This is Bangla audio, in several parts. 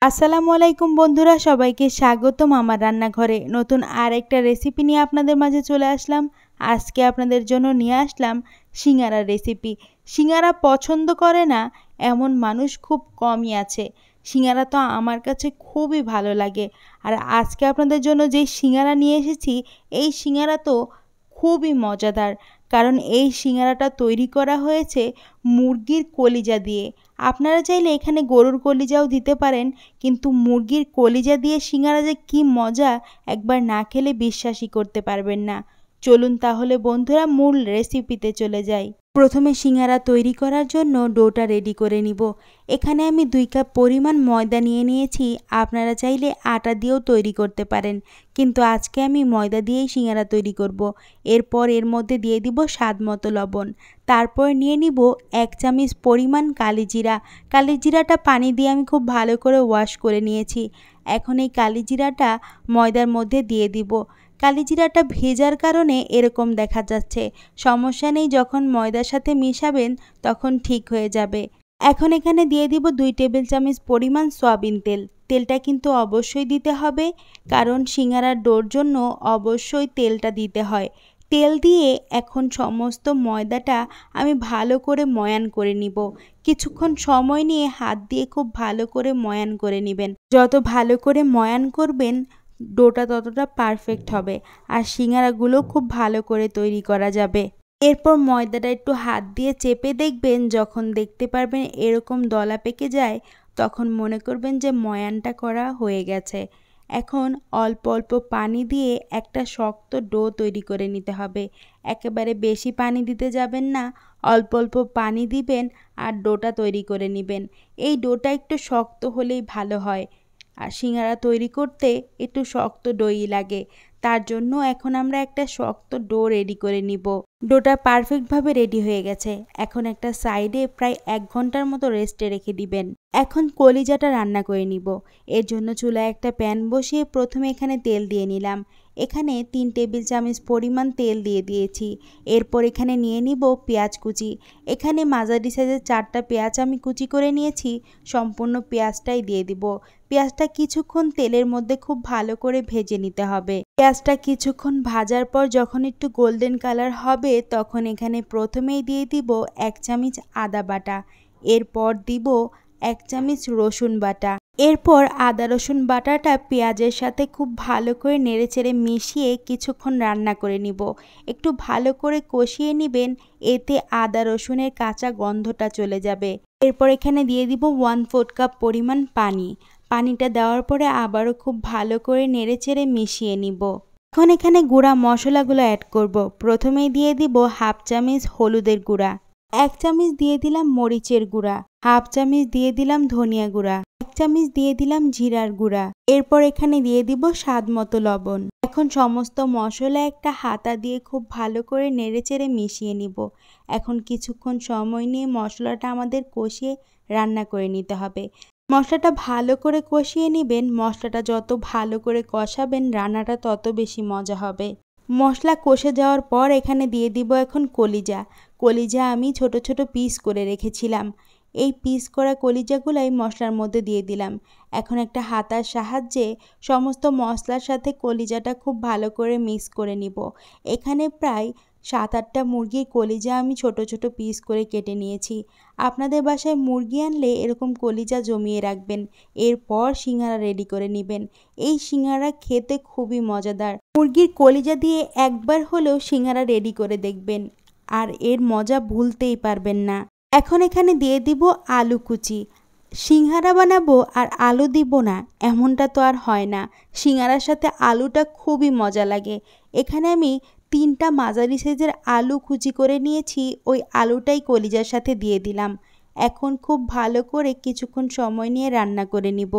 আসসালামু আলাইকুম বন্ধুরা, সবাইকে স্বাগতম আমার রান্নাঘরে। নতুন আরেকটা রেসিপি নিয়ে আপনাদের মাঝে চলে আসলাম। আজকে আপনাদের জন্য নিয়ে আসলাম সিঙ্গারার রেসিপি। সিঙ্গারা পছন্দ করে না এমন মানুষ খুব কমই আছে। সিঙ্গারা তো আমার কাছে খুবই ভালো লাগে। আর আজকে আপনাদের জন্য যেই সিঙ্গারা নিয়ে এসেছি, এই সিঙ্গারা তো খুবই মজাদার। কারণ এই সিঙ্গারাটা তৈরি করা হয়েছে মুরগির কলিজা দিয়ে। আপনারা চাইলে এখানে গরুর কলিজাও দিতে পারেন, কিন্তু মুরগির কলিজা দিয়ে সিঙ্গারা যে কী মজা, একবার না খেলে বিশ্বাসই করতে পারবেন না। চলুন তাহলে বন্ধুরা মূল রেসিপিতে চলে যাই। প্রথমে সিঙ্গারা তৈরি করার জন্য ডোটা রেডি করে নিব। এখানে আমি 2 কাপ পরিমাণ ময়দা নিয়ে নিয়েছি। আপনারা চাইলে আটা দিয়েও তৈরি করতে পারেন, কিন্তু আজকে আমি ময়দা দিয়েই সিঙ্গারা তৈরি করব। এরপর এর মধ্যে দিয়ে দিব স্বাদ মতো লবণ। তারপর নিয়ে নিব 1 চামচ পরিমাণ কালিজিরা। কালিজিরাটা পানি দিয়ে আমি খুব ভালো করে ওয়াশ করে নিয়েছি। এখন এই কালিজিরাটা ময়দার মধ্যে দিয়ে দিব। কালিজিরাটা ভেজার কারণে এরকম দেখা যাচ্ছে, সমস্যা নেই, যখন ময়দার সাথে মিশাবেন তখন ঠিক হয়ে যাবে। এখন এখানে দিয়ে দিব 2 টেবিল চামচ পরিমাণ সয়াবিন তেল। তেলটা কিন্তু অবশ্যই দিতে হবে, কারণ সিঙ্গারার ডোর জন্য অবশ্যই তেলটা দিতে হয়। তেল দিয়ে এখন সমস্ত ময়দাটা আমি ভালো করে ময়ান করে নিব। কিছুক্ষণ সময় নিয়ে হাত দিয়ে খুব ভালো করে ময়ান করে নেবেন। যত ভালো করে ময়ান করবেন ডোটা ততটা পারফেক্ট হবে, আর সিঙ্গারাগুলো খুব ভালো করে তৈরি করা যাবে। এরপর ময়দাটা একটু হাত দিয়ে চেপে দেখবেন, যখন দেখতে পারবেন এরকম দলা পেকে যায়, তখন মনে করবেন যে ময়ানটা করা হয়ে গেছে। এখন অল্প অল্প পানি দিয়ে একটা শক্ত ডো তৈরি করে নিতে হবে। একেবারে বেশি পানি দিতে যাবেন না, অল্প অল্প পানি দিবেন আর ডোটা তৈরি করে নেবেন। এই ডোটা একটু শক্ত হলেই ভালো হয়, আর সিঙ্গারা তৈরি করতে একটু শক্ত ডোই লাগে। তার জন্য এখন আমরা একটা শক্ত ডো রেডি করে নিব। ডোটা পারফেক্টভাবে রেডি হয়ে গেছে। এখন একটা সাইডে প্রায় 1 ঘন্টার মতো রেস্টে রেখে দিবেন। এখন কলিজাটা রান্না করে নিব। এর জন্য চুলায় একটা প্যান বসিয়ে প্রথমে এখানে তেল দিয়ে নিলাম। এখানে 3 টেবিল চামচ পরিমাণ তেল দিয়ে দিয়েছি। এরপর এখানে নিয়ে নিব পেঁয়াজ কুচি। এখানে মাঝারি সাইজের 4টা পেঁয়াজ আমি কুচি করে নিয়েছি। সম্পূর্ণ পেঁয়াজটাই দিয়ে দিব। পেঁয়াজটা কিছুক্ষণ তেলের মধ্যে খুব ভালো করে ভেজে নিতে হবে। পেঁয়াজটা কিছুক্ষণ ভাজার পর যখন একটু গোল্ডেন কালার হবে, তখন এখানে প্রথমেই দিয়ে দিব 1 চামচ আদা বাটা। এরপর দিব 1 চামচ রসুন বাটা। এরপর আদা রসুন বাটাটা পেঁয়াজের সাথে খুব ভালো করে নেড়েচেড়ে মিশিয়ে কিছুক্ষণ রান্না করে নিব। একটু ভালো করে কষিয়ে নেবেন, এতে আদা রসুনের কাঁচা গন্ধটা চলে যাবে। এরপর এখানে দিয়ে দিব 1/4 কাপ পরিমাণ পানি। পানিটা দেওয়ার পরে আবারও খুব ভালো করে নেড়েচেড়ে মিশিয়ে নিব। এখন এখানে গুঁড়া মশলাগুলো অ্যাড করব। প্রথমেই দিয়ে দিব 1/2 চামচ হলুদের গুঁড়া, 1 চামচ দিয়ে দিলাম মরিচের গুঁড়া, 1/2 চামচ দিয়ে দিলাম ধনিয়া গুঁড়া, 1 চামচ দিয়ে দিলাম জিরার গুঁড়া। এরপর এখানে দিয়ে দিব স্বাদ মতো লবণ। এখন সমস্ত মশলা একটা হাতা দিয়ে খুব ভালো করে নেড়েচেড়ে মিশিয়ে নিব। এখন কিছুক্ষণ সময় নিয়ে মশলাটা আমাদের কষিয়ে রান্না করে নিতে হবে। মশলাটা ভালো করে কষিয়ে নেবেন। মশলাটা যত ভালো করে কষাবেন রান্নাটা তত বেশি মজা হবে। মশলা কষে যাওয়ার পর এখানে দিয়ে দিব এখন কলিজা। কলিজা আমি ছোট ছোট পিস করে রেখেছিলাম। এই পিস করা কলিজাগুলাই মশলার মধ্যে দিয়ে দিলাম। এখন একটা হাতার সাহায্যে সমস্ত মশলার সাথে কলিজাটা খুব ভালো করে মিক্স করে নিব। এখানে প্রায় 7-8টা মুরগির কলিজা আমি ছোট ছোট পিস করে কেটে নিয়েছি। আপনাদের বাসায় মুরগি আনলে এরকম কলিজা জমিয়ে রাখবেন। এরপর সিঙ্গারা রেডি করে নেবেন। এই সিঙ্গারা খেতে খুবই মজাদার। মুরগির কলিজা দিয়ে একবার হলেও সিঙ্গারা রেডি করে দেখবেন, আর এর মজা ভুলতেই পারবেন না। এখন এখানে দিয়ে দিব আলু কুচি। সিঙ্গারা বানাবো আর আলু দিব না, এমনটা তো আর হয় না। সিঙ্গারার সাথে আলুটা খুবই মজা লাগে। এখানে আমি 3টা মাঝারি সাইজের আলু কুচি করে নিয়েছি। ওই আলুটাই কলিজার সাথে দিয়ে দিলাম। এখন খুব ভালো করে কিছুক্ষণ সময় নিয়ে রান্না করে নিব।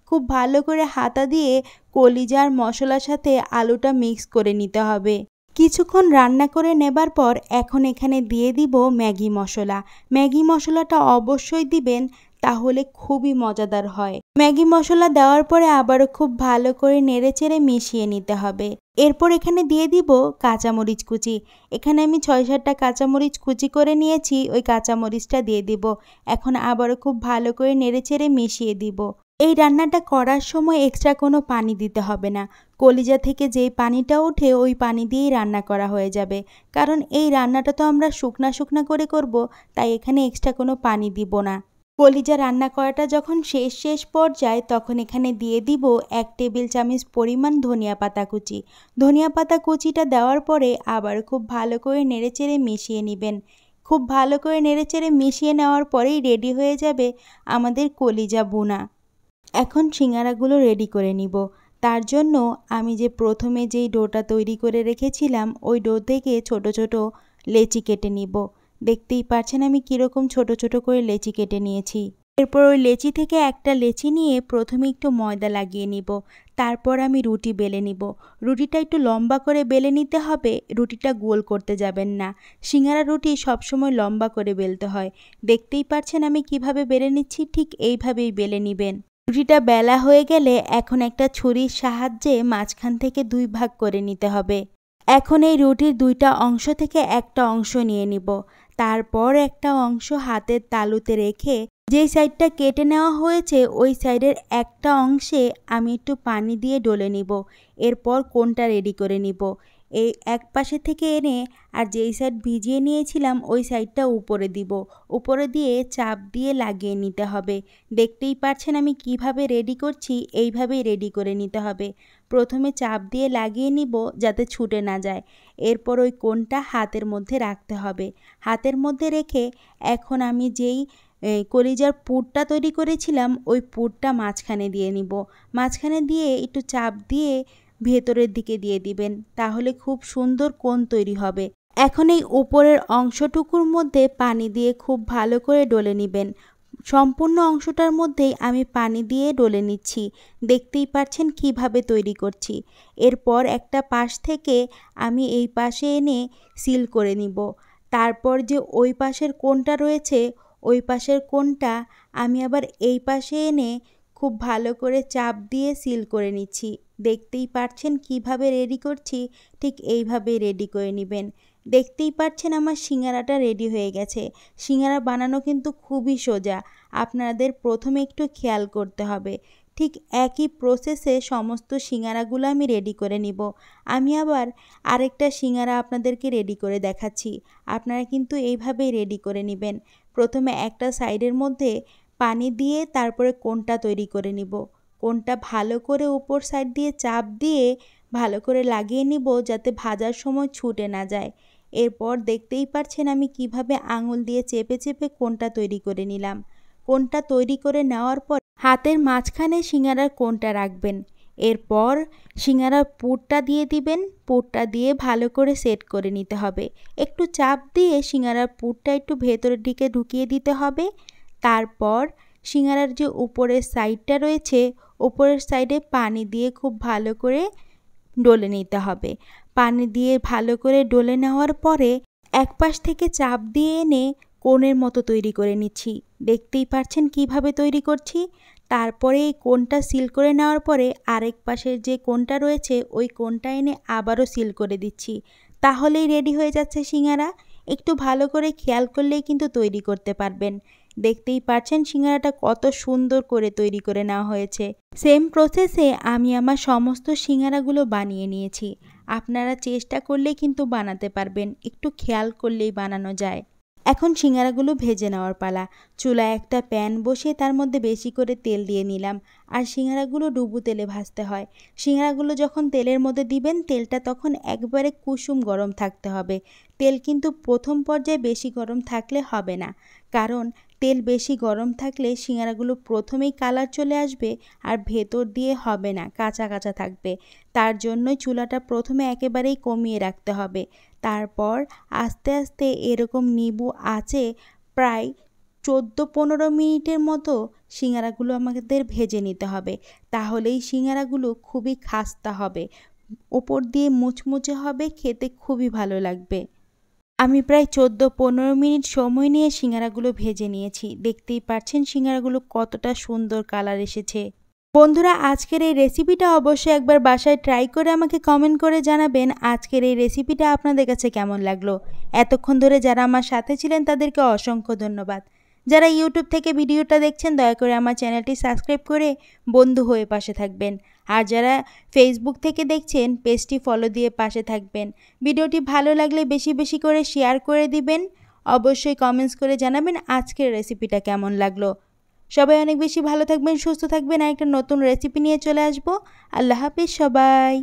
খুব ভালো করে হাতা দিয়ে কলিজার মশলার সাথে আলুটা মিক্স করে নিতে হবে। কিছুক্ষণ রান্না করে নেবার পর এখন এখানে দিয়ে দিব ম্যাগি মশলা। ম্যাগি মশলাটা অবশ্যই দিবেন, তাহলে খুবই মজাদার হয়। ম্যাগি মশলা দেওয়ার পরে আবারও খুব ভালো করে নেড়েচেড়ে মিশিয়ে নিতে হবে। এরপর এখানে দিয়ে দিব কাঁচামরিচ কুচি। এখানে আমি 6-7টা কাঁচামরিচ কুচি করে নিয়েছি। ওই কাঁচামরিচটা দিয়ে দিব। এখন আবারও খুব ভালো করে নেড়েচেড়ে মিশিয়ে দিব। এই রান্নাটা করার সময় এক্সট্রা কোনো পানি দিতে হবে না। কলিজা থেকে যেই পানিটা ওঠে ওই পানি দিয়েই রান্না করা হয়ে যাবে। কারণ এই রান্নাটা তো আমরা শুকনা শুকনা করে করব, তাই এখানে এক্সট্রা কোনো পানি দিব না। কলিজা রান্না করাটা যখন শেষ পর্যায়ে তখন এখানে দিয়ে দিব 1 টেবিল চামচ পরিমাণ ধনিয়া পাতা কুচি। ধনিয়া পাতা কুচিটা দেওয়ার পরে আবার খুব ভালো করে নেড়েচেড়ে মিশিয়ে নেবেন। খুব ভালো করে নেড়েচেড়ে মিশিয়ে নেওয়ার পরেই রেডি হয়ে যাবে আমাদের কলিজা ভুনা। এখন সিঙ্গারাগুলো রেডি করে নিব। তার জন্য আমি যে প্রথমে যেই ডোটা তৈরি করে রেখেছিলাম ওই ডো থেকে ছোট ছোট লেচি কেটে নিব। দেখতেই পাচ্ছেন আমি কীরকম ছোট ছোট করে লেচি কেটে নিয়েছি। এরপর ওই লেচি থেকে একটা লেচি নিয়ে প্রথমে একটু ময়দা লাগিয়ে নিব। তারপর আমি রুটি বেলে নিব। রুটিটা একটু লম্বা করে বেলে নিতে হবে, রুটিটা গোল করতে যাবেন না। সিঙ্গারা রুটি সবসময় লম্বা করে বেলতে হয়। দেখতেই পাচ্ছেন আমি কিভাবে বেলে নিচ্ছি, ঠিক এইভাবেই বেলে নিবেন। রুটিটা বেলা হয়ে গেলে এখন একটা ছুরির সাহায্যে মাঝখান থেকে 2 ভাগ করে নিতে হবে। এখন এই রুটির 2টা অংশ থেকে একটা অংশ নিয়ে নিব। তারপর একটা অংশ হাতের তালুতে রেখে যেই সাইডটা কেটে নেওয়া হয়েছে ওই সাইডের একটা অংশে আমি একটু পানি দিয়ে ডলে নিব। এরপর কোণটা রেডি করে নিব। এই এক পাশে থেকে এনে আর যেই সাইড ভিজিয়ে নিয়েছিলাম ওই সাইডটা উপরে দিব। উপরে দিয়ে চাপ দিয়ে লাগিয়ে নিতে হবে। দেখতেই পাচ্ছেন আমি কিভাবে রেডি করছি, এইভাবেই রেডি করে নিতে হবে। প্রথমে চাপ দিয়ে লাগিয়ে নিব যাতে ছুটে না যায়। এরপর ওই কোণটা হাতের মধ্যে রাখতে হবে। হাতের মধ্যে রেখে এখন আমি যেই কলিজার পুরটা তৈরি করেছিলাম ওই পুরটা মাঝখানে দিয়ে নিব। মাঝখানে দিয়ে একটু চাপ দিয়ে ভেতরের দিকে দিয়ে দিবেন, তাহলে খুব সুন্দর কোণ তৈরি হবে। এখন এই উপরের অংশটুকুর মধ্যে পানি দিয়ে খুব ভালো করে ডলে নেবেন। সম্পূর্ণ অংশটার মধ্যেই আমি পানি দিয়ে ডলে নিচ্ছি। দেখতেই পাচ্ছেন কিভাবে তৈরি করছি। এরপর একটা পাশ থেকে আমি এই পাশে এনে সিল করে নিব। তারপর যে ওই পাশের কোণটা রয়েছে ওই পাশের কোণটা আমি আবার এই পাশে এনে খুব ভালো করে চাপ দিয়ে সিল করে নিচ্ছি। দেখতেই পাচ্ছেন কিভাবে রেডি করছি, ঠিক এইভাবেই রেডি করে নেবেন। দেখতেই পাচ্ছেন আমার সিঙ্গারাটা রেডি হয়ে গেছে। সিঙ্গারা বানানো কিন্তু খুবই সোজা, আপনাদের প্রথমে একটু খেয়াল করতে হবে। ঠিক একই প্রসেসে সমস্ত সিঙ্গারাগুলো আমি রেডি করে নিব। আমি আবার আরেকটা সিঙ্গারা আপনাদেরকে রেডি করে দেখাচ্ছি। আপনারা কিন্তু এইভাবেই রেডি করে নেবেন। প্রথমে একটা সাইডের মধ্যে পানি দিয়ে তারপরে কোণটা তৈরি করে নিব। কোণটা ভালো করে উপর সাইড দিয়ে চাপ দিয়ে ভালো করে লাগিয়ে নিব যাতে ভাজার সময় ছুটে না যায়। এরপর দেখতেই পাচ্ছেন আমি কিভাবে আঙুল দিয়ে চেপে চেপে কোণটা তৈরি করে নিলাম। কোণটা তৈরি করে নেওয়ার পর হাতের মাঝখানে সিঙ্গারার কোণটা রাখবেন। এরপর সিঙ্গারার পুরটা দিয়ে দিবেন। পুরটা দিয়ে ভালো করে সেট করে নিতে হবে। একটু চাপ দিয়ে সিঙ্গারার পুরটা একটু ভেতরের দিকে ঢুকিয়ে দিতে হবে। তারপর সিঙ্গারার যে উপরের সাইডটা রয়েছে উপরের সাইডে পানি দিয়ে খুব ভালো করে ডলে নিতে হবে। পানি দিয়ে ভালো করে ডলে নেওয়ার পরে এক পাশ থেকে চাপ দিয়ে এনে কোণের মতো তৈরি করে নিচ্ছি। দেখতেই পাচ্ছেন কিভাবে তৈরি করছি। তারপরে এই কোণটা সিল করে নেওয়ার পরে আরেক পাশের যে কোণটা রয়েছে ওই কোণটা এনে আবারও সিল করে দিচ্ছি। তাহলেই রেডি হয়ে যাচ্ছে সিঙ্গারা। একটু ভালো করে খেয়াল করলেই কিন্তু তৈরি করতে পারবেন। দেখতেই পাচ্ছেন সিঙ্গারাটা কত সুন্দর করে তৈরি করে নেওয়া হয়েছে। সেম প্রসেসে আমি আমার সমস্ত সিঙ্গারাগুলো বানিয়ে নিয়েছি। আপনারা চেষ্টা করলেই কিন্তু বানাতে পারবেন, একটু খেয়াল করলেই বানানো যায়। এখন সিঙ্গারাগুলো ভেজে নেওয়ার পালা। চুলায় একটা প্যান বসিয়ে তার মধ্যে বেশি করে তেল দিয়ে নিলাম। আর সিঙ্গারাগুলো ডুবো তেলে ভাজতে হয়। সিঙ্গারাগুলো যখন তেলের মধ্যে দিবেন তেলটা তখন একবারে কুসুম গরম থাকতে হবে। তেল কিন্তু প্রথম পর্যায়ে বেশি গরম থাকলে হবে না, কারণ তেল বেশি গরম থাকলে সিঙ্গারাগুলো প্রথমেই কালার চলে আসবে আর ভেতর দিয়ে হবে না, কাঁচা কাঁচা থাকবে। তার জন্যই চুলাটা প্রথমে একেবারেই কমিয়ে রাখতে হবে। তারপর আস্তে আস্তে এরকম নিবু আঁচে প্রায় 14-15 মিনিটের মতো সিঙ্গারাগুলো আমাদের ভেজে নিতে হবে। তাহলেই সিঙ্গারাগুলো খুবই খাস্তা হবে, ওপর দিয়ে মুচমুচে হবে, খেতে খুবই ভালো লাগবে। আমি প্রায় 14-15 মিনিট সময় নিয়ে সিঙ্গারাগুলো ভেজে নিয়েছি। দেখতেই পাচ্ছেন সিঙ্গারাগুলো কতটা সুন্দর কালার এসেছে। বন্ধুরা, আজকের এই রেসিপিটা অবশ্যই একবার বাসায় ট্রাই করে আমাকে কমেন্ট করে জানাবেন আজকের এই রেসিপিটা আপনাদের কাছে কেমন লাগলো। এতক্ষণ ধরে যারা আমার সাথে ছিলেন তাদেরকে অসংখ্য ধন্যবাদ। যারা ইউটিউব থেকে ভিডিওটা দেখছেন দয়া করে আমার চ্যানেলটি সাবস্ক্রাইব করে বন্ধু হয়ে পাশে থাকবেন। আর যারা ফেসবুক থেকে দেখছেন পেজটি ফলো দিয়ে পাশে থাকবেন। ভিডিওটি ভালো লাগলে বেশি বেশি করে শেয়ার করে দিবেন। অবশ্যই কমেন্টস করে জানাবেন আজকের রেসিপিটা কেমন লাগলো। সবাই অনেক বেশি ভালো থাকবেন, সুস্থ থাকবেন। আর একটা নতুন রেসিপি নিয়ে চলে আসবো। আল্লাহ হাফিজ সবাই।